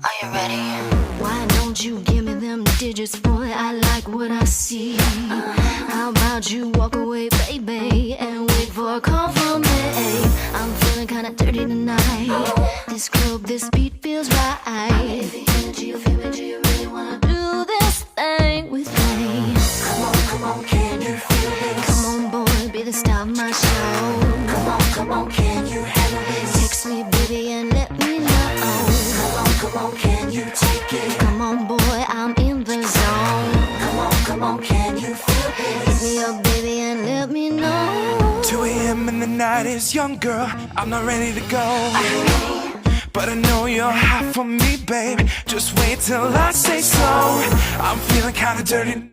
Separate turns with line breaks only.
Are you ready? Why don't you give me them digits, boy? I like what I see. How about you walk away, baby, and wait for a call from me? I'm feeling kinda dirty tonight. This club, this beat feels right. Do you feel me? Do you really wanna do this thing with me?
Come on, can you feel this?
Come on, boy, be the star of my show.
Come on, can you handle this?
Text me, baby, and let me know.
Come on, can you take it?
Come on, boy, I'm in the zone.
Come on, can you feel
Hit
this?
me up, baby, and let me know.
2 a.m. in the night is young, girl. I'm not ready to go. But I know you're hot for me, babe. Just wait till I say so. I'm feeling kinda dirty.